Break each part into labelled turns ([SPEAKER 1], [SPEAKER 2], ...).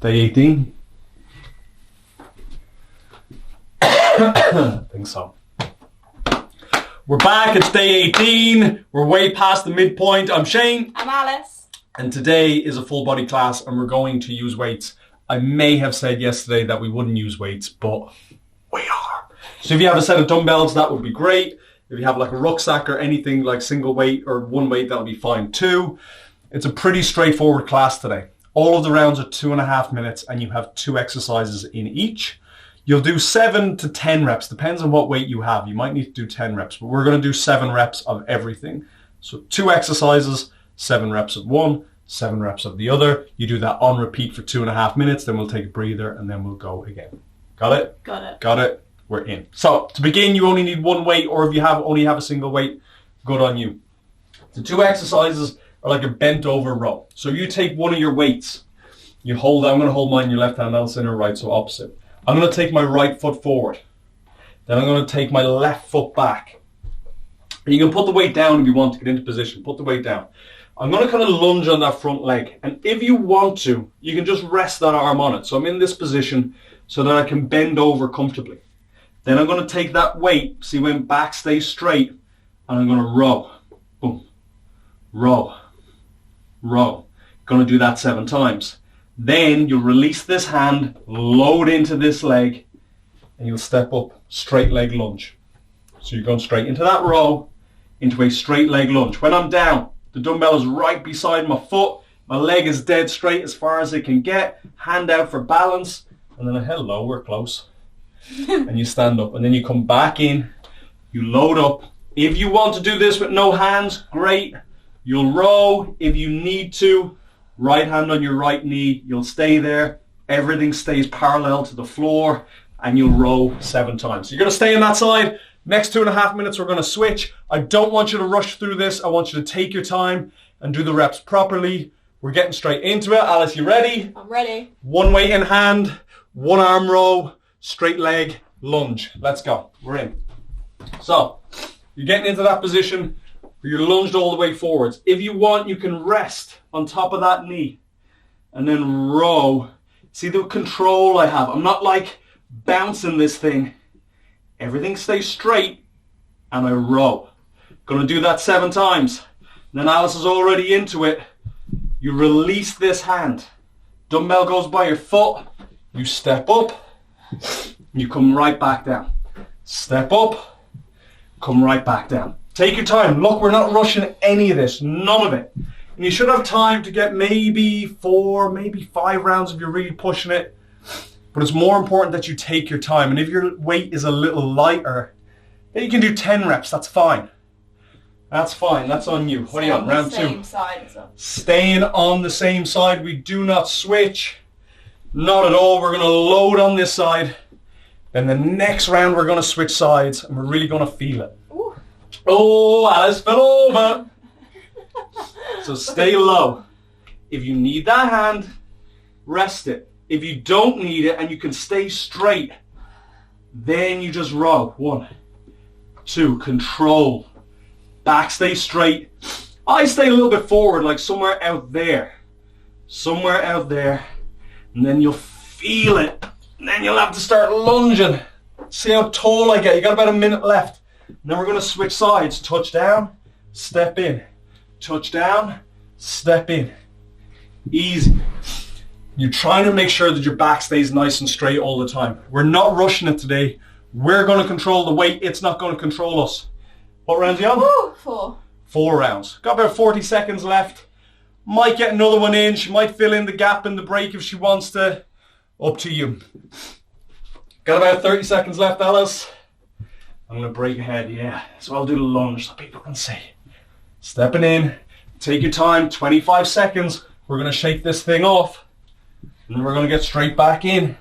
[SPEAKER 1] Day 18? I think so. We're back, it's day 18. We're way past the midpoint. I'm Shane.
[SPEAKER 2] I'm Alice.
[SPEAKER 1] And today is a full body class and we're going to use weights. I may have said yesterday that we wouldn't use weights, but we are. So if you have a set of dumbbells, that would be great. If you have like a rucksack or anything like single weight or one weight, that'll be fine too. It's a pretty straightforward class today. All of the rounds are 2.5 minutes and you have 2 exercises in each. You'll do 7 to 10 reps, depends on what weight you have. You might need to do 10 reps, but we're going to do 7 reps of everything. So 2 exercises, 7 reps of one, 7 reps of the other. You do that on repeat for 2.5 minutes, then we'll take a breather and then we'll go again. Got it?
[SPEAKER 2] Got it.
[SPEAKER 1] Got it? We're in. So to begin, you only need one weight, or if you only have a single weight, good on you. The 2 exercises are like a bent over row. So you take one of your weights, you hold, I'm going to hold mine in your left hand, Alice in her right, so opposite. I'm going to take my right foot forward. Then I'm going to take my left foot back. And you can put the weight down if you want to get into position. Put the weight down. I'm going to kind of lunge on that front leg. And if you want to, you can just rest that arm on it. So I'm in this position so that I can bend over comfortably. Then I'm going to take that weight, see when back stays straight, and I'm going to row. Boom. Row. Row. Going to do that 7 times. Then you'll release this hand, load into this leg, and you'll step up, straight leg lunge. So you're going straight into that row, into a straight leg lunge. When I'm down, the dumbbell is right beside my foot, my leg is dead straight as far as it can get, hand out for balance, and then hello, we're close. And you stand up, and then you come back in, you load up. If you want to do this with no hands, great. You'll row if you need to. Right hand on your right knee, you'll stay there. Everything stays parallel to the floor and you'll row 7 times. So you're going to stay on that side. Next 2.5 minutes, we're going to switch. I don't want you to rush through this. I want you to take your time and do the reps properly. We're getting straight into it. Alice, you ready?
[SPEAKER 2] I'm ready.
[SPEAKER 1] 1 weight in hand, 1 arm row, straight leg, lunge. Let's go. We're in. So you're getting into that position where you're lunged all the way forwards. If you want, you can rest on top of that knee and then row. See the control I have. I'm not like bouncing this thing. Everything stays straight and I row. Gonna do that 7 times. And then Alice is already into it. You release this hand. Dumbbell goes by your foot. You step up. You come right back down. Step up. Come right back down. Take your time. Look, we're not rushing any of this. None of it. And you should have time to get maybe 4, maybe 5 rounds if you're really pushing it. But it's more important that you take your time. And if your weight is a little lighter, then you can do 10 reps. That's fine. That's fine. That's on you. What are you on? Round 2.
[SPEAKER 2] Same side, so.
[SPEAKER 1] Staying on the same side. We do not switch. Not at all. We're going to load on this side. Then the next round we're going to switch sides and we're really going to feel it.
[SPEAKER 2] Ooh.
[SPEAKER 1] Oh, Alice fell over. So stay low. If you need that hand, rest it. If you don't need it and you can stay straight, then you just row. 1, 2, control. Back stay straight. I stay a little bit forward, like somewhere out there. Somewhere out there. And then you'll feel it. And then you'll have to start lunging. See how tall I get. You got about a minute left. And then we're going to switch sides. Touch down, step in. Touch down, step in. Easy. You're trying to make sure that your back stays nice and straight all the time. We're not rushing it today. We're going to control the weight. It's not going to control us. What rounds are you on?
[SPEAKER 2] Ooh, 4.
[SPEAKER 1] 4 rounds. Got about 40 seconds left. Might get another one in. She might fill in the gap in the break if she wants to. Up to you. Got about 30 seconds left, Alice. I'm going to break ahead, yeah. So I'll do the lunge so people can see. Stepping in. Take your time, 25 seconds. We're going to shake this thing off. And then we're going to get straight back in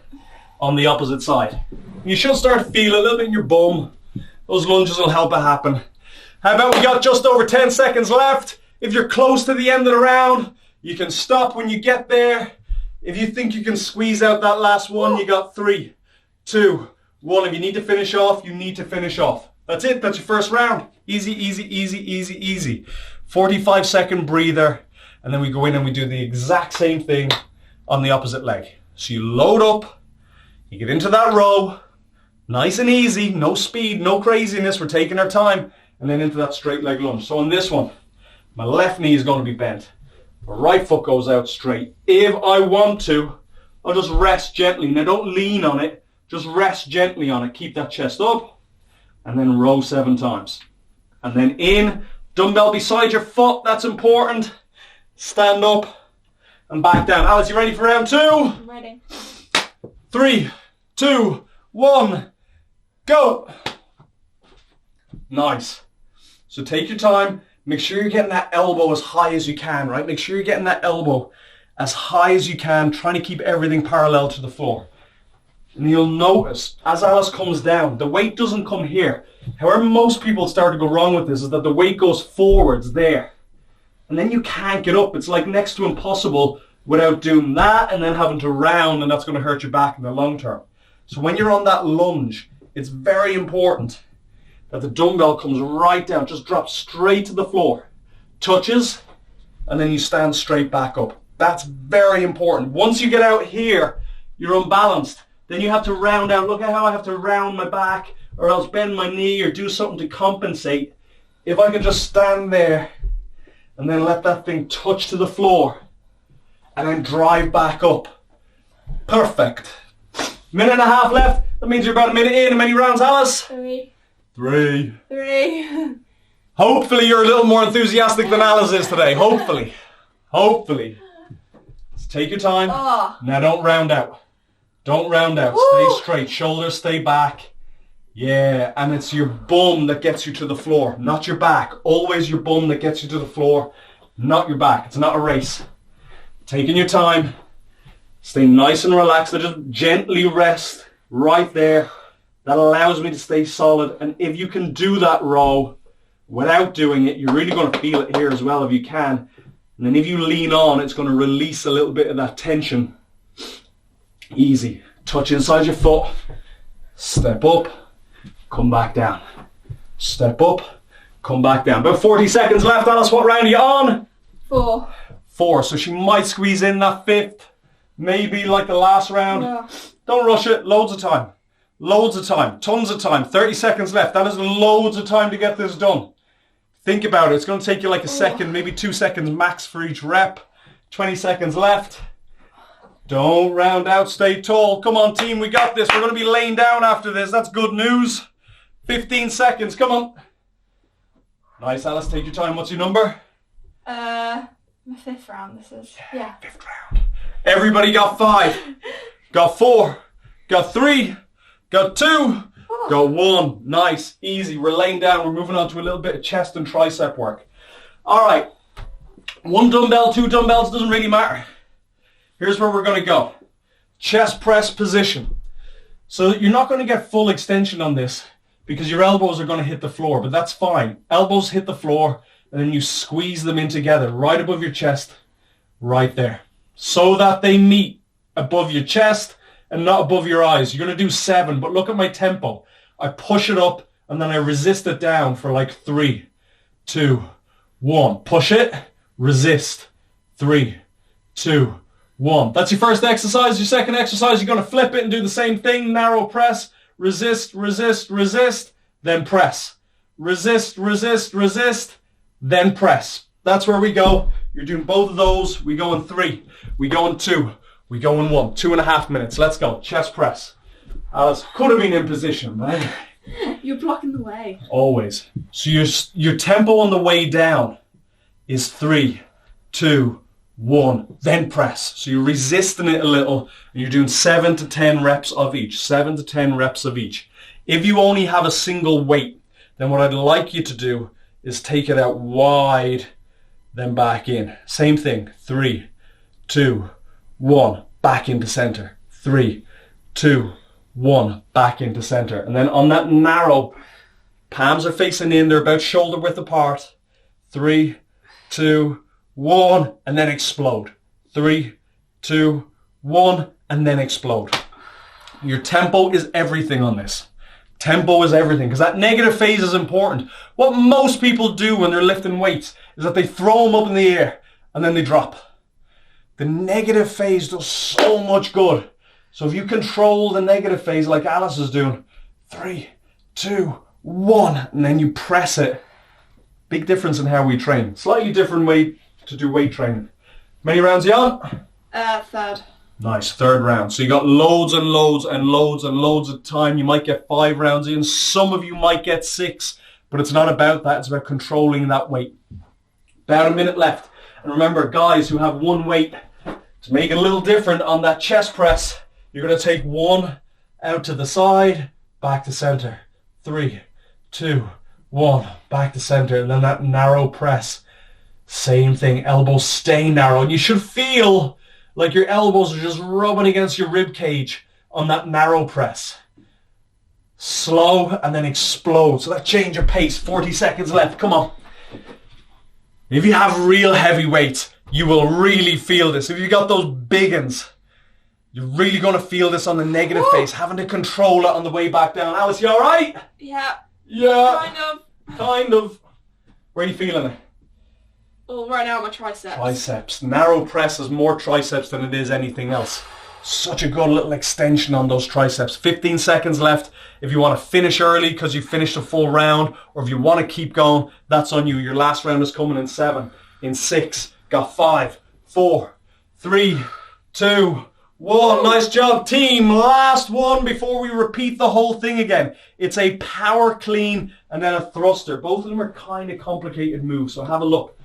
[SPEAKER 1] on the opposite side. You should start to feel a little bit in your bum. Those lunges will help it happen. How about we got just over 10 seconds left? If you're close to the end of the round, you can stop when you get there. If you think you can squeeze out that last one, you got 3, 2, 1. If you need to finish off, you need to finish off. That's it. That's your first round. Easy, easy, easy, easy, easy. 45-second breather. And then we go in and we do the exact same thing on the opposite leg. So you load up, you get into that row, nice and easy, no speed, no craziness, we're taking our time, and then into that straight leg lunge. So on this one, my left knee is going to be bent. My right foot goes out straight. If I want to, I'll just rest gently. Now don't lean on it, just rest gently on it. Keep that chest up, and then row 7 times. And then in, dumbbell beside your foot, that's important. Stand up and back down. Alice, you ready for round 2?
[SPEAKER 2] I'm ready.
[SPEAKER 1] 3, 2, 1, go. Nice. So take your time. Make sure you're getting that elbow as high as you can, right? Make sure you're getting that elbow as high as you can, trying to keep everything parallel to the floor. And you'll notice, as Alice comes down, the weight doesn't come here. However, most people start to go wrong with this is that the weight goes forwards there. And then you can't get up. It's like next to impossible without doing that and then having to round, and that's going to hurt your back in the long term. So when you're on that lunge, it's very important that the dumbbell comes right down, just drops straight to the floor, touches, and then you stand straight back up. That's very important. Once you get out here, you're unbalanced. Then you have to round out. Look at how I have to round my back or else bend my knee or do something to compensate. If I can just stand there and then let that thing touch to the floor and then drive back up. Perfect. 1.5 minutes left. That means you're about 1 minute in. How many rounds, Alice?
[SPEAKER 2] 3.
[SPEAKER 1] 3.
[SPEAKER 2] 3.
[SPEAKER 1] Hopefully you're a little more enthusiastic than Alice is today. Hopefully. Hopefully. So take your time.
[SPEAKER 2] Oh.
[SPEAKER 1] Now don't round out. Don't round out.
[SPEAKER 2] Woo.
[SPEAKER 1] Stay straight. Shoulders stay back. Yeah, and it's your bum that gets you to the floor, not your back. Always your bum that gets you to the floor, not your back. It's not a race. Taking your time. Stay nice and relaxed. So just gently rest right there. That allows me to stay solid. And if you can do that row without doing it, you're really going to feel it here as well if you can. And then if you lean on, it's going to release a little bit of that tension. Easy. Touch inside your foot. Step up. Come back down. Step up. Come back down. About 40 seconds left, Alice. What round are you on?
[SPEAKER 2] 4.
[SPEAKER 1] 4. So she might squeeze in that 5th. Maybe like the last round.
[SPEAKER 2] Yeah.
[SPEAKER 1] Don't rush it. Loads of time. Loads of time. Tons of time. 30 seconds left. That is loads of time to get this done. Think about it. It's going to take you like a second, maybe 2 seconds max for each rep. 20 seconds left. Don't round out. Stay tall. Come on, team. We got this. We're going to be laying down after this. That's good news. 15 seconds. Come on. Nice, Alice. Take your time. What's your number?
[SPEAKER 2] My 5th round, this is. Yeah.
[SPEAKER 1] 5th round. Everybody got 5. Got 4. Got 3. Got 2. Got 1. Nice. Easy. We're laying down. We're moving on to a little bit of chest and tricep work. All right. 1 dumbbell, 2 dumbbells. Doesn't really matter. Here's where we're going to go. Chest press position. So you're not going to get full extension on this because your elbows are going to hit the floor, but that's fine. Elbows hit the floor and then you squeeze them in together right above your chest, right there, so that they meet above your chest and not above your eyes. You're going to do 7, but look at my tempo. I push it up and then I resist it down for like 3, 2, 1. Push it, resist, 3, 2, 1. That's your first exercise. Your second exercise, you're going to flip it and do the same thing. Narrow press, resist, resist, resist, then press. Resist, resist, resist, then press. That's where we go. You're doing both of those. We go in 3. We go in 2. We go in 1. 2.5 minutes. Let's go. Chest press. Alice could have been in position, but anyway.
[SPEAKER 2] You're blocking the way.
[SPEAKER 1] Always. So your tempo on the way down is 3, 2, 1, then press. So you're resisting it a little and you're doing 7 to 10 reps of each. 7 to 10 reps of each. If you only have a single weight, then what I'd like you to do is take it out wide, then back in. Same thing. 3, 2, 1, back into center. 3, 2, 1, back into center. And then on that narrow, palms are facing in, they're about shoulder width apart. 3, 2, 1, and then explode. 3, 2, 1, and then explode. Your tempo is everything on this. Tempo is everything, because that negative phase is important. What most people do when they're lifting weights is that they throw them up in the air and then they drop. The negative phase does so much good. So if you control the negative phase like Alice is doing, 3, 2, 1, and then you press it. Big difference in how we train. Slightly different way to do weight training. Many rounds you on?
[SPEAKER 2] Third.
[SPEAKER 1] Nice, third round. So you got loads and loads and loads and loads of time. You might get 5 rounds in. Some of you might get 6, but it's not about that. It's about controlling that weight. About a minute left. And remember, guys who have one weight, to make it a little different on that chest press, you're going to take 1 out to the side, back to center. 3, 2, 1, back to center. And then that narrow press. Same thing, elbows stay narrow. And you should feel like your elbows are just rubbing against your rib cage on that narrow press. Slow and then explode. So that change of pace, 40 seconds left. Come on. If you have real heavy weights, you will really feel this. If you got those big uns, you're really going to feel this on the negative phase, having to control it on the way back down. Alice, you all right?
[SPEAKER 2] Yeah.
[SPEAKER 1] Yeah. Kind of. Where are you feeling it?
[SPEAKER 2] Well, right now my triceps.
[SPEAKER 1] Triceps. Narrow press is more triceps than it is anything else. Such a good little extension on those triceps. 15 seconds left. If you want to finish early because you finished a full round, or if you want to keep going, that's on you. Your last round is coming in 7, in 6, got 5, 4, 3, 2, 1. Nice job, team. Last one before we repeat the whole thing again. It's a power clean and then a thruster. Both of them are kind of complicated moves, so have a look.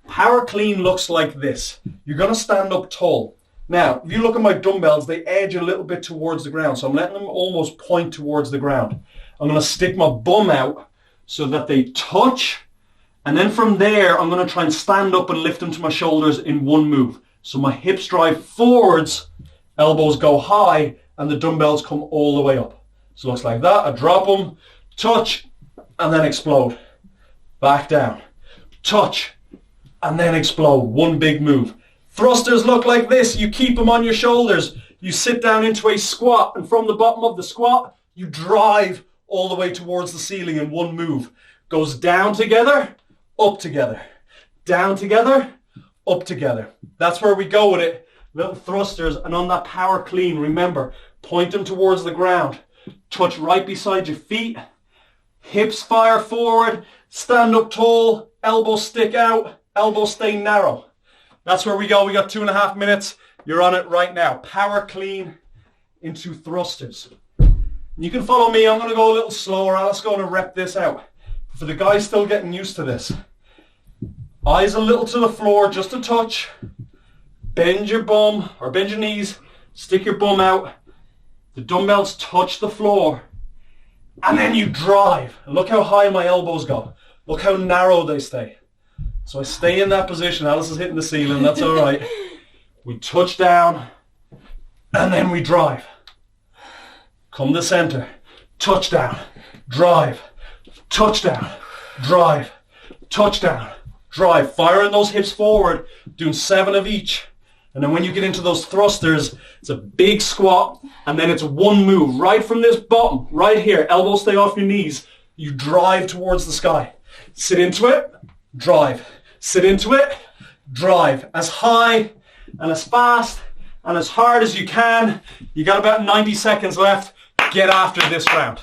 [SPEAKER 1] Power clean looks like this. You're going to stand up tall. Now, if you look at my dumbbells, they edge a little bit towards the ground. So I'm letting them almost point towards the ground. I'm going to stick my bum out so that they touch. And then from there, I'm going to try and stand up and lift them to my shoulders in one move. So my hips drive forwards, elbows go high, and the dumbbells come all the way up. So it looks like that. I drop them, touch, and then explode. Back down. Touch, and then explode. One big move. Thrusters look like this. You keep them on your shoulders. You sit down into a squat, and from the bottom of the squat, you drive all the way towards the ceiling in one move. Goes down together, up together. Down together, up together. That's where we go with it. Little thrusters, and on that power clean, remember, point them towards the ground. Touch right beside your feet. Hips fire forward. Stand up tall. Elbows stick out. Elbows stay narrow. That's where we go. We got 2.5 minutes. You're on it right now. Power clean into thrusters. You can follow me. I'm going to go a little slower. Alice going to rep this out. For the guys still getting used to this. Eyes a little to the floor, just a touch. Bend your bum or bend your knees. Stick your bum out. The dumbbells touch the floor. And then you drive. Look how high my elbows go. Look how narrow they stay. So I stay in that position. Alice is hitting the ceiling. That's all right. We touch down. And then we drive. Come to center. Touchdown. Drive. Touchdown. Drive. Touchdown. Drive. Firing those hips forward. Doing 7 of each. And then when you get into those thrusters, it's a big squat. And then it's one move. Right from this bottom. Right here. Elbows stay off your knees. You drive towards the sky. Sit into it. Drive. Sit into it. Drive. As high and as fast and as hard as you can. You got about 90 seconds left. Get after this round.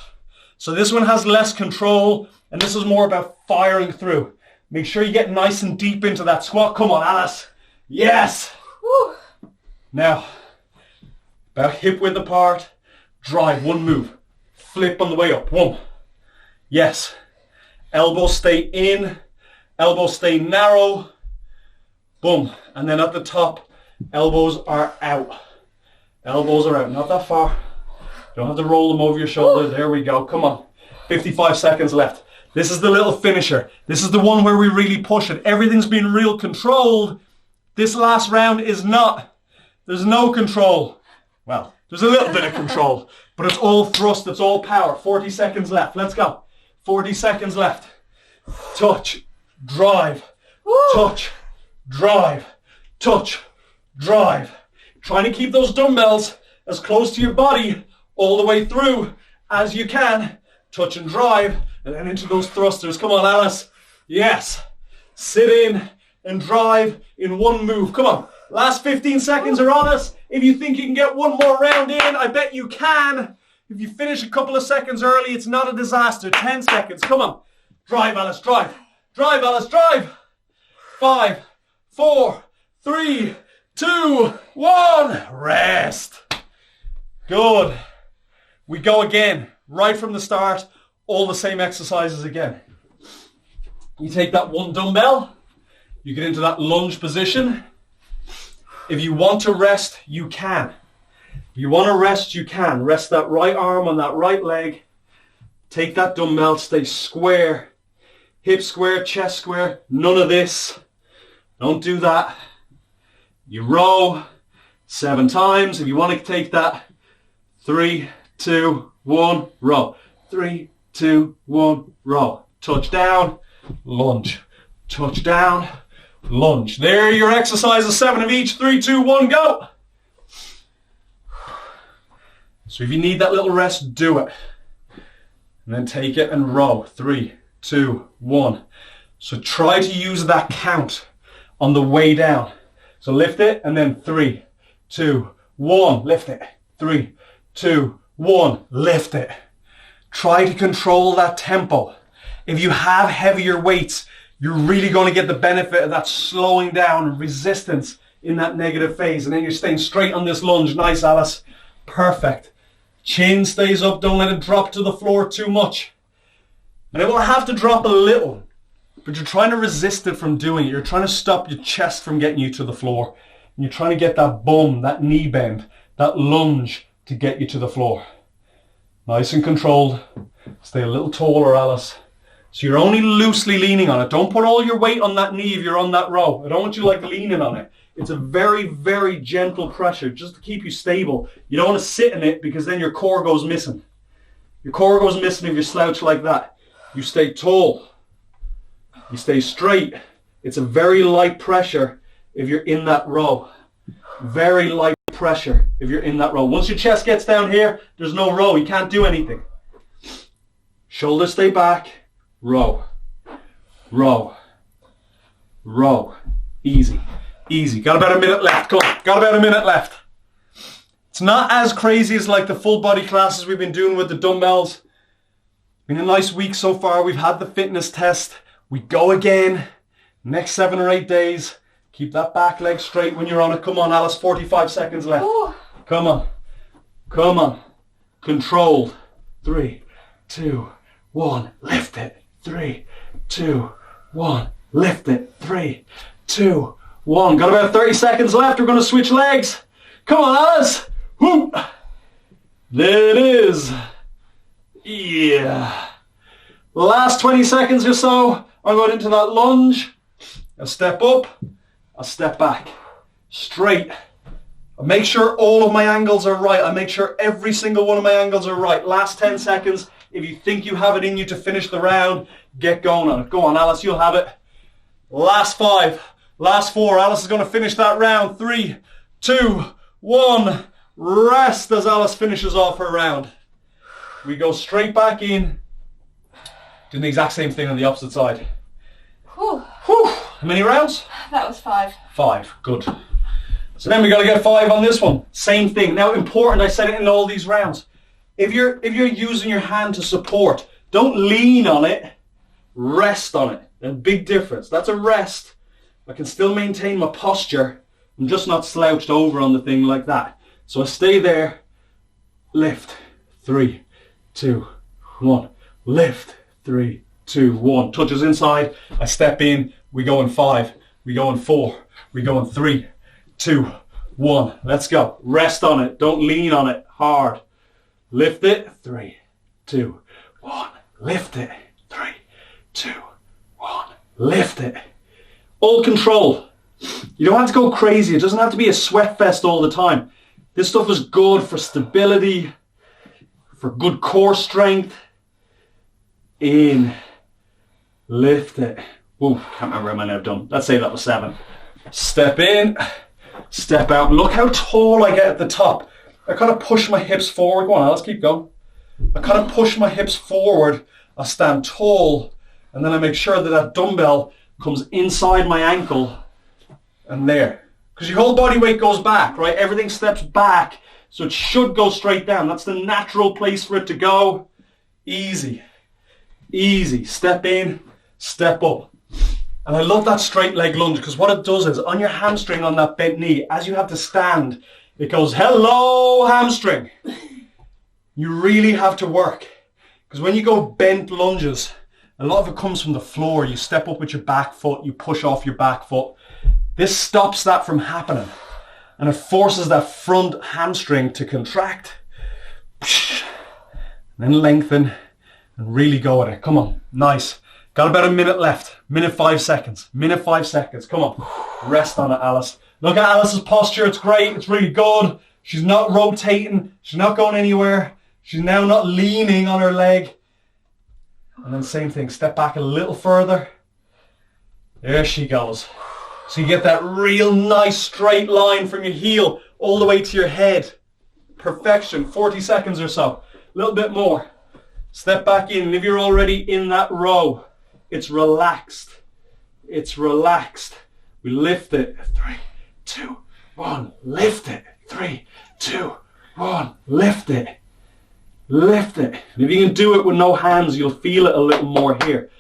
[SPEAKER 1] So this one has less control, and this is more about firing through. Make sure you get nice and deep into that squat. Come on, Alice. Yes.
[SPEAKER 2] Woo.
[SPEAKER 1] Now, about hip width apart. Drive. One move. Flip on the way up. 1. Yes. Elbows stay in. Elbows stay narrow. Boom. And then at the top, elbows are out. Elbows are out. Not that far. Don't have to roll them over your shoulder. There we go. Come on. 55 seconds left. This is the little finisher. This is the one where we really push it. Everything's been real controlled. This last round is not. There's no control. Well, there's a little bit of control, but it's all thrust. It's all power. 40 seconds left. Let's go. 40 seconds left. Touch. Drive. Touch. Drive. Touch. Drive. Trying to keep those dumbbells as close to your body all the way through as you can. Touch and drive, and then into those thrusters. Come on, Alice. Yes. Sit in and drive in one move. Come on. Last 15 seconds are on us. If you think you can get one more round in, I bet you can. If you finish a couple of seconds early, it's not a disaster. 10 seconds. Come on. Drive, Alice, drive. Drive, Alice, drive. 5, 4, 3, 2, 1. Rest. Good. We go again. Right from the start. All the same exercises again. You take that one dumbbell. You get into that lunge position. If you want to rest, you can. If you want to rest, you can. Rest that right arm on that right leg. Take that dumbbell, stay square. Hip square, chest square. None of this. Don't do that. You row 7 times. If you want to take that, 3, 2, 1, row. 3, 2, 1, row. Touch down, lunge. Touch down, lunge. There are your exercises, 7 of each. 3, 2, 1, go. So if you need that little rest, do it. And then take it and row. 3, 2, 1. So try to use that count on the way down. So lift it and then 3, 2, 1. Lift it. 3, 2, 1. Lift it. Try to control that tempo. If you have heavier weights, you're really going to get the benefit of that slowing down and resistance in that negative phase. And then you're staying straight on this lunge. Nice, Alice. Perfect. Chin stays up. Don't let it drop to the floor too much. And it will have to drop a little, but you're trying to resist it from doing it. You're trying to stop your chest from getting you to the floor. And you're trying to get that bum, that knee bend, that lunge to get you to the floor. Nice and controlled. Stay a little taller, Alice. So you're only loosely leaning on it. Don't put all your weight on that knee if you're on that row. I don't want you like leaning on it. It's a very, very gentle pressure just to keep you stable. You don't want to sit in it because then your core goes missing. Your core goes missing if you slouch like that. You stay tall. You stay straight. It's a very light pressure if you're in that row. Very light pressure if you're in that row. Once your chest gets down here, there's no row. You can't do anything. Shoulders stay back. Row. Row. Row. Easy. Easy. Got about a minute left. Come on. Got about a minute left. It's not as crazy as like the full body classes we've been doing with the dumbbells. Been a nice week so far. We've had the fitness test. We go again. Next 7 or 8 days. Keep that back leg straight when you're on it. Come on, Alice. 45 seconds left.
[SPEAKER 2] Ooh.
[SPEAKER 1] Come on. Come on. Controlled. 3, 2, 1. Lift it. 3, 2, 1. Lift it. 3, 2, 1. Got about 30 seconds left. We're going to switch legs. Come on, Alice. Whoop. There it is. Yeah. Last 20 seconds or so. I'm going into that lunge. A step up. A step back. Straight. I make sure all of my angles are right. I make sure every single one of my angles are right. Last 10 seconds. If you think you have it in you to finish the round, get going on it. Go on, Alice, you'll have it. Last 5. Last 4. Alice is going to finish that round. 3, 2, 1. Rest as Alice finishes off her round. We go straight back in. Doing the exact same thing on the opposite side.
[SPEAKER 2] Whew.
[SPEAKER 1] Whew. How many rounds?
[SPEAKER 2] That was 5.
[SPEAKER 1] 5. Good. So then we got to get 5 on this one. Same thing. Now important, I said it in all these rounds. If you're using your hand to support, don't lean on it. Rest on it. There's a big difference. That's a rest. I can still maintain my posture. I'm just not slouched over on the thing like that. So I stay there. Lift. 3, 2, 1. Lift. 3, 2, 1. Touches inside. I step in. We go in 5. We go in 4. We go in 3, 2, 1. Let's go. Rest on it. Don't lean on it hard. Lift it. 3, 2, 1. Lift it. 3, 2, 1. Lift it. All control. You don't have to go crazy. It doesn't have to be a sweat fest all the time. This stuff is good for stability, for good core strength. In. Lift it. Ooh, can't remember how many I've done. Let's say that was 7. Step in. Step out. Look how tall I get at the top. I kind of push my hips forward. Go on, let's keep going. I kind of push my hips forward. I stand tall. And then I make sure that that dumbbell comes inside my ankle. And there. Because your whole body weight goes back, right? Everything steps back, so it should go straight down. That's the natural place for it to go. Easy. Easy. Step in, step up. And I love that straight leg lunge because what it does is on your hamstring on that bent knee, as you have to stand, it goes, hello, hamstring. You really have to work. Because when you go bent lunges, a lot of it comes from the floor. You step up with your back foot, you push off your back foot. This stops that from happening. And it forces that front hamstring to contract. And then lengthen and really go at it. Come on, nice. Got about a minute left. Minute 5 seconds. Minute 5 seconds. Come on. Rest on it, Alice. Look at Alice's posture. It's great. It's really good. She's not rotating. She's not going anywhere. She's now not leaning on her leg. And then same thing. Step back a little further. There she goes. So you get that real nice straight line from your heel all the way to your head. Perfection. 40 seconds or so. A little bit more. Step back in. And if you're already in that row, it's relaxed. It's relaxed. We lift it. 3, 2, 1. Lift it. 3, 2, 1. Lift it. Lift it. And if you can do it with no hands, you'll feel it a little more here.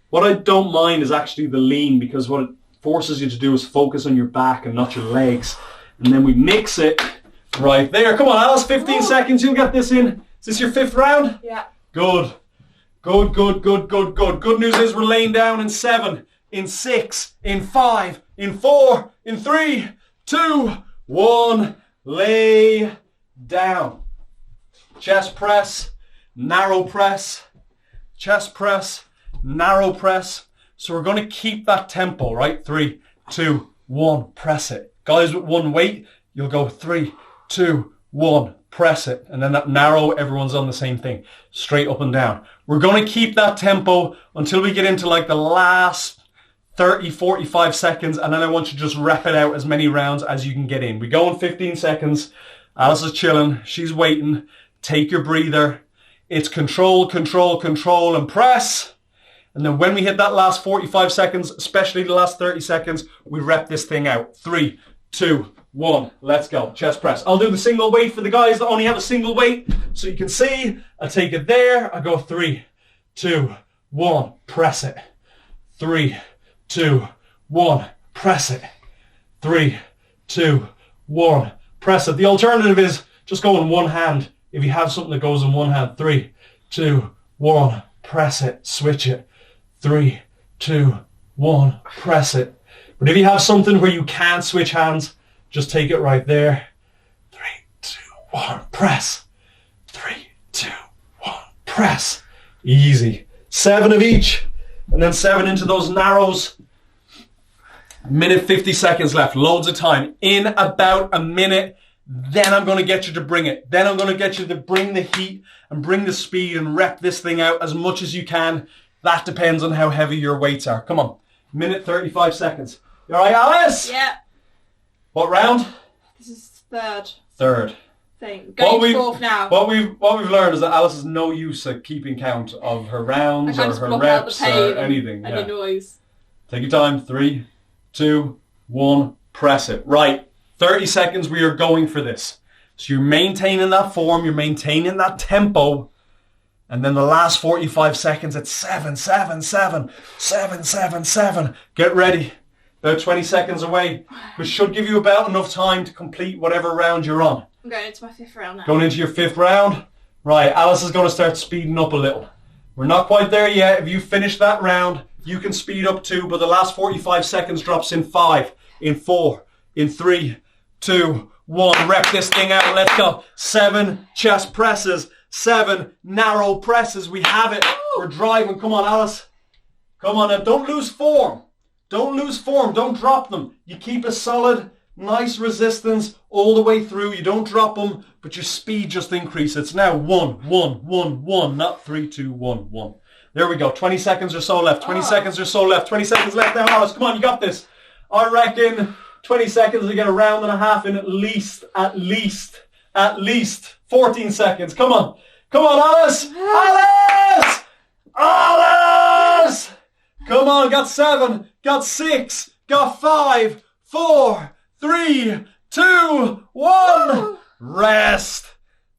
[SPEAKER 1] What I don't mind is actually the lean, because what it forces you to do is focus on your back and not your legs. And then we mix it right there. Come on, Alice, 15 seconds. You'll get this in. Is this your 5th round?
[SPEAKER 2] Yeah.
[SPEAKER 1] Good. Good, good, good, good, good. Good news is we're laying down in 7, in 6, in 5, in 4, in 3, 2, 1. Lay down. Chest press, narrow press, chest press, narrow press. So we're going to keep that tempo, right? 3, 2, 1, press it. Guys with one weight, you'll go 3, 2, 1, press it. And then that narrow, everyone's on the same thing. Straight up and down. We're going to keep that tempo until we get into like the last 30, 45 seconds. And then I want you to just rep it out as many rounds as you can get in. We go in 15 seconds. Alice is chilling. She's waiting. Take your breather. It's control, control, control, and press. And then when we hit that last 45 seconds, especially the last 30 seconds, we rep this thing out. 3, 2, 1. Let's go. Chest press. I'll do the single weight for the guys that only have a single weight. So you can see, I take it there. I go 3, 2, 1. Press it. 3, 2, 1. Press it. 3, 2, 1. Press it. The alternative is just go in one hand. If you have something that goes in one hand. 3, 2, 1. Press it. Switch it. 3, 2, 1. Press it. But if you have something where you can't switch hands, just take it right there. 3, 2, 1. Press. 3, 2, 1. Press. Easy. 7 of each. And then 7 into those narrows. Minute 50 seconds left. Loads of time. In about a minute. Then I'm going to get you to bring it. Then I'm going to get you to bring the heat and bring the speed and rep this thing out as much as you can. That depends on how heavy your weights are. Come on. Minute 35 seconds. You all right, Alice?
[SPEAKER 2] Yeah.
[SPEAKER 1] What round?
[SPEAKER 2] This is 3rd.
[SPEAKER 1] 3rd.
[SPEAKER 2] Thing. Going to 4th now.
[SPEAKER 1] What we've learned is that Alice has no use at keeping count of her rounds or her reps or anything.
[SPEAKER 2] Any noise.
[SPEAKER 1] Take your time. 3, 2, 1. Press it. Right. 30 seconds, we are going for this. So you're maintaining that form, you're maintaining that tempo, and then the last 45 seconds, it's 7, 7, 7, 7, 7, 7. Get ready. About 20 seconds away, which should give you about enough time to complete whatever round you're on.
[SPEAKER 2] I'm going into my 5th round now.
[SPEAKER 1] Going into your 5th round? Right, Alice is going to start speeding up a little. We're not quite there yet. If you finish that round, you can speed up too, but the last 45 seconds drops in 5, in 4, in 3, 2, 1. Rep this thing out. Let's go. 7 chest presses. 7 narrow presses. We have it. We're driving. Come on, Alice. Come on now. Don't lose form. Don't lose form. Don't drop them. You keep a solid, nice resistance all the way through. You don't drop them, but your speed just increases. It's now 1, 1, 1, 1, not 3, 2, 1, 1. There we go. 20 seconds or so left. 20 seconds or so left. 20 seconds left now, Alice. Come on, you got this. I reckon 20 seconds to get a round and a half in at least. 14 seconds. Come on. Come on, Alice. Alice! Alice! Come on, got 7, got 6, got 5, 4, 3, 2, 1. Rest.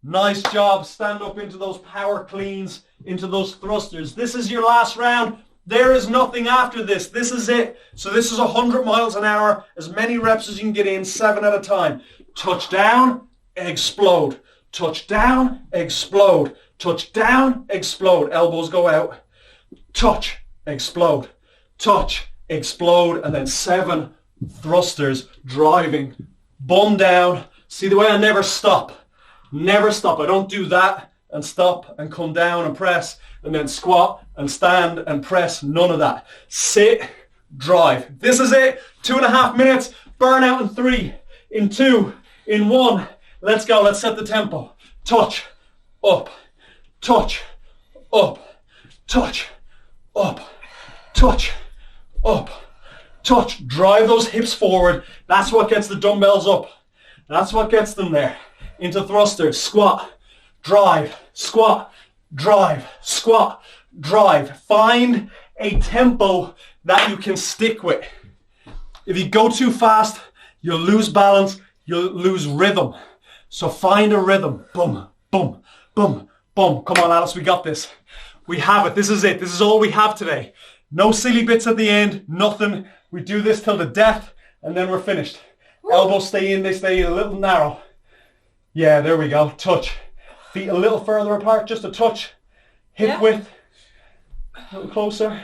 [SPEAKER 1] Nice job. Stand up into those power cleans, into those thrusters. This is your last round. There is nothing after this. This is it. So this is 100 miles an hour, as many reps as you can get in, 7 at a time. Touch down, explode. Touch down, explode. Touch down, explode. Elbows go out. Touch, explode. Touch, explode. And then 7 thrusters, driving. Bum down. See the way I never stop. Never stop. I don't do that and stop and come down and press and then squat and stand and press. None of that. Sit, drive. This is it. 2.5 minutes. Burn out in 3, in 2, in 1. Let's go. Let's set the tempo. Touch, up, touch, up, touch, up, touch, up, touch. Drive those hips forward. That's what gets the dumbbells up. That's what gets them there. Into thrusters. Squat, drive, squat, drive, squat, drive. Find a tempo that you can stick with. If you go too fast, you'll lose balance, you'll lose rhythm. So find a rhythm. Boom, boom, boom, boom. Come on, Alice, we got this. We have it. This is it. This is all we have today. No silly bits at the end, nothing. We do this till the death and then we're finished. Elbows stay in, they stay a little narrow. Yeah, there we go. Touch. Feet a little further apart, just a touch. Hip width. A little closer.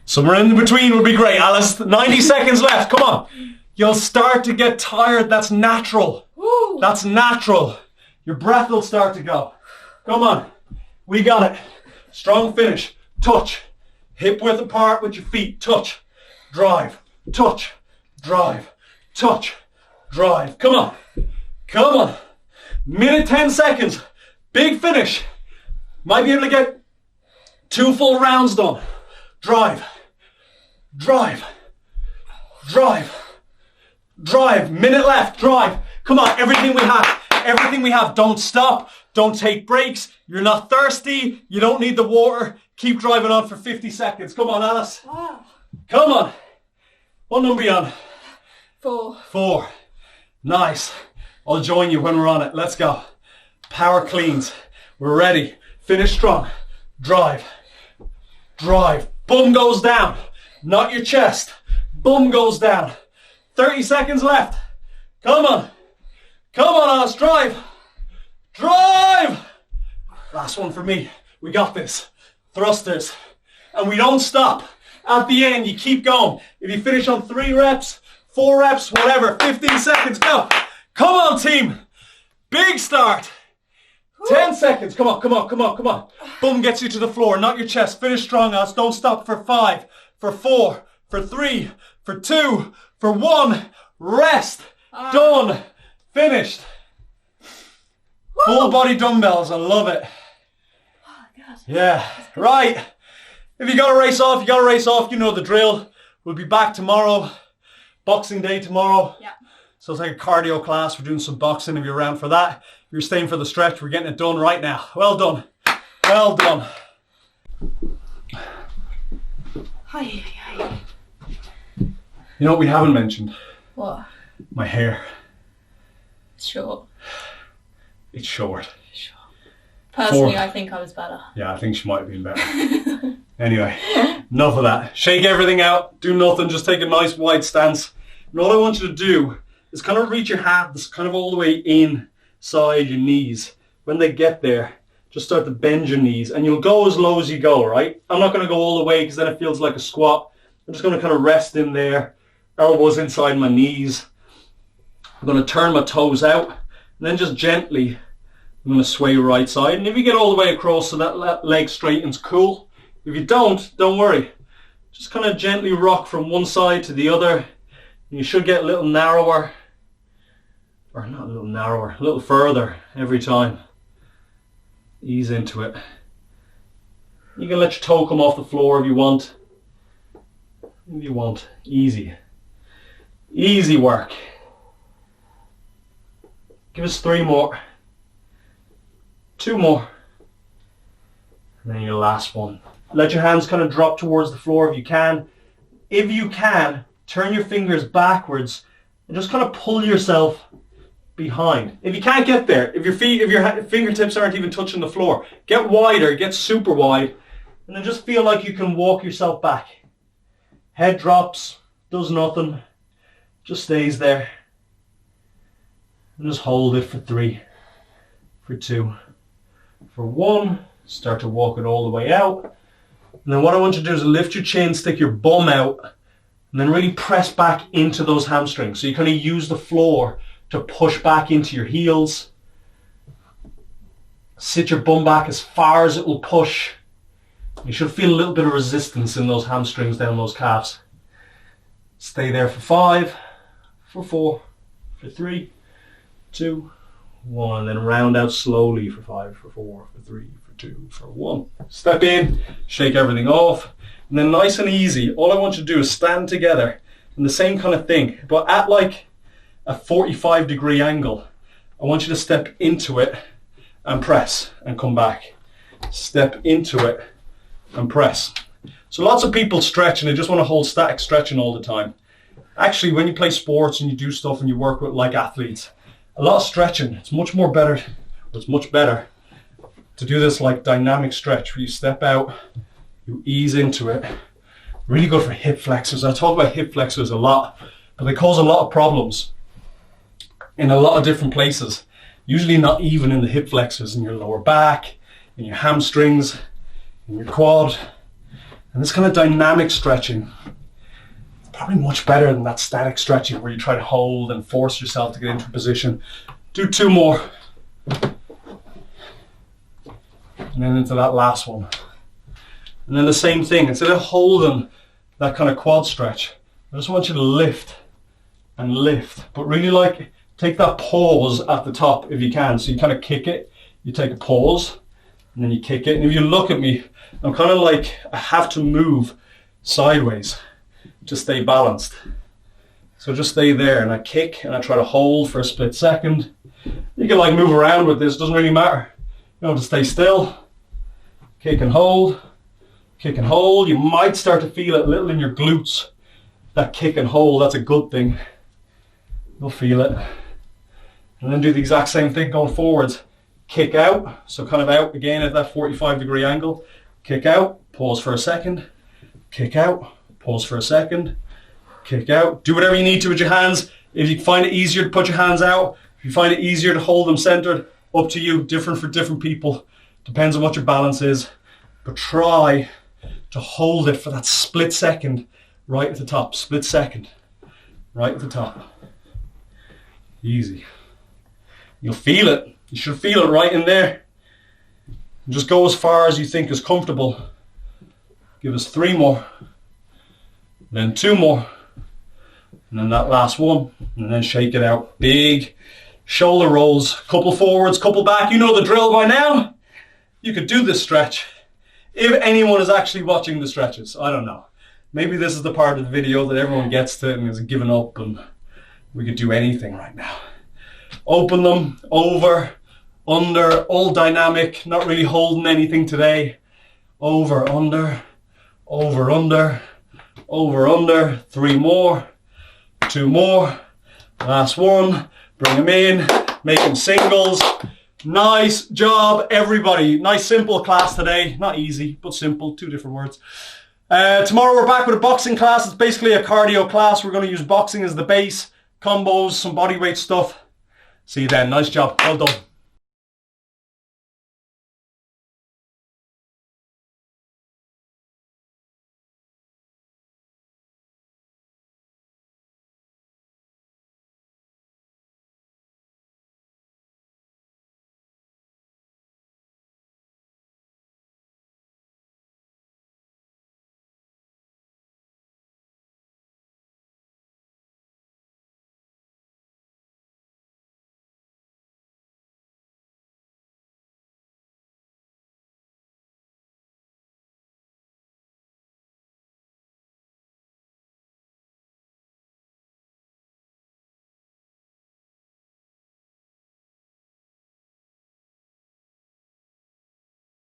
[SPEAKER 1] Somewhere in between would be great, Alice. 90 seconds left. Come on. You'll start to get tired. That's natural.
[SPEAKER 2] Woo.
[SPEAKER 1] That's natural. Your breath will start to go. Come on. We got it. Strong finish. Touch. Hip width apart with your feet. Touch. Drive. Touch. Drive. Touch. Drive. Come on. Come on. Minute 10 seconds. Big finish. Might be able to get 2 full rounds done. Drive. Drive. Drive. Drive. Minute left. Drive. Come on. Everything we have. Everything we have. Don't stop. Don't take breaks. You're not thirsty. You don't need the water. Keep driving on for 50 seconds. Come on, Alice.
[SPEAKER 2] Wow.
[SPEAKER 1] Come on. What number are you on?
[SPEAKER 2] 4.
[SPEAKER 1] 4. Nice. I'll join you when we're on it. Let's go. Power cleans. We're ready. Finish strong. Drive. Drive. Bum goes down. Not your chest. Bum goes down. 30 seconds left. Come on. Come on, Alice. Drive. Drive. Last one for me. We got this. Thrusters. And we don't stop. At the end, you keep going. If you finish on 3 reps, 4 reps, whatever, 15 seconds, go. Come on, team. Big start. 10 seconds. Come on, come on, come on, come on. Boom gets you to the floor, not your chest. Finish strong, Alice. Don't stop for 5, for 4, for 3, for 2, for 1. Rest. Done. Finished. Full body dumbbells. I love it.
[SPEAKER 2] Oh, God.
[SPEAKER 1] Yeah. Right. If you got to race off, you got to race off. You know the drill. We'll be back tomorrow. Boxing Day tomorrow.
[SPEAKER 2] Yeah.
[SPEAKER 1] So it's like a cardio class. We're doing some boxing if you're around for that. If you're staying for the stretch, we're getting it done right now. Well done. Well done.
[SPEAKER 2] Hi.
[SPEAKER 1] You know what we haven't mentioned?
[SPEAKER 2] What?
[SPEAKER 1] My hair.
[SPEAKER 2] It's short.
[SPEAKER 1] It's short.
[SPEAKER 2] Personally, I think I was better.
[SPEAKER 1] Yeah, I think she might have been better. Anyway, enough of that. Shake everything out. Do nothing. Just take a nice wide stance. And all I want you to do is kind of reach your hands kind of all the way inside your knees. When they get there, just start to bend your knees. And you'll go as low as you go, right? I'm not going to go all the way because then it feels like a squat. I'm just going to kind of rest in there. Elbows inside my knees. I'm going to turn my toes out. And then just gently, I'm going to sway right side. And if you get all the way across so that leg straightens, cool. If you don't worry. Just kind of gently rock from one side to the other. And you should get a little narrower. Or not a little narrower, a little further every time. Ease into it. You can let your toe come off the floor if you want. If you want. Easy. Easy work. Give us 3 more. 2 more. And then your last one. Let your hands kind of drop towards the floor if you can. if you can, turn your fingers backwards and just kind of pull yourself behind. If you can't get there, if your fingertips aren't even touching the floor, get wider, get super wide, and then just feel like you can walk yourself back. Head drops, does nothing, just stays there. And just hold it for 3, for 2, for 1. Start to walk it all the way out. And then what I want you to do is lift your chin, stick your bum out, and then really press back into those hamstrings. So you kind of use the floor to push back into your heels. Sit your bum back as far as it will push. You should feel a little bit of resistance in those hamstrings down those calves. Stay there for 5, for 4, for 3, 2, 1. And then round out slowly for 5, for 4, for 3, for 2, for 1. Step in, shake everything off. And then nice and easy, all I want you to do is stand together in the same kind of thing, but at like a 45-degree angle. I want you to step into it and press and come back. Step into it and press. So lots of people stretch and they just want to hold static stretching all the time. Actually, when you play sports and you do stuff and you work with like athletes, a lot of stretching, it's much better to do this like dynamic stretch where you step out, you ease into it. Really good for hip flexors. I talk about hip flexors a lot, but they cause a lot of problems in a lot of different places. Usually not even in the hip flexors, in your lower back, in your hamstrings, in your quad. And this kind of dynamic stretching is probably much better than that static stretching where you try to hold and force yourself to get into a position. Do 2 more. And then into that last one. And then the same thing, instead of holding that kind of quad stretch, I just want you to lift and lift, but really like take that pause at the top if you can. So you kind of kick it, you take a pause, and then you kick it. And if you look at me, I'm kind of like, I have to move sideways to stay balanced. So just stay there and I kick and I try to hold for a split second. You can like move around with this, doesn't really matter. You know, to stay still, kick and hold. Kick and hold. You might start to feel it a little in your glutes. That kick and hold, that's a good thing. You'll feel it. And then do the exact same thing going forwards. Kick out, so kind of out again at that 45-degree angle. Kick out, pause for a second. Kick out, pause for a second. Kick out. Do whatever you need to with your hands. If you find it easier to put your hands out, if you find it easier to hold them centered, up to you. Different for different people. Depends on what your balance is. But try to hold it for that split second right at the top. Split second right at the top. Easy. You'll feel it. You should feel it right in there. And just go as far as you think is comfortable. Give us 3 more. Then 2 more. And then that last one. And then shake it out. Big shoulder rolls. Couple forwards, couple back. You know the drill by now. You could do this stretch. If anyone is actually watching the stretches, I don't know. Maybe this is the part of the video that everyone gets to and is given up and we could do anything right now. Open them, over, under, all dynamic, not really holding anything today. Over, under, over, under, over, under. 3 more, 2 more. Last one, bring them in, make them singles. Nice job, everybody. Nice, simple class today. Not easy, but simple. 2 different words. Tomorrow we're back with a boxing class. It's basically a cardio class. We're going to use boxing as the base. Combos, some bodyweight stuff. See you then. Nice job. Well done.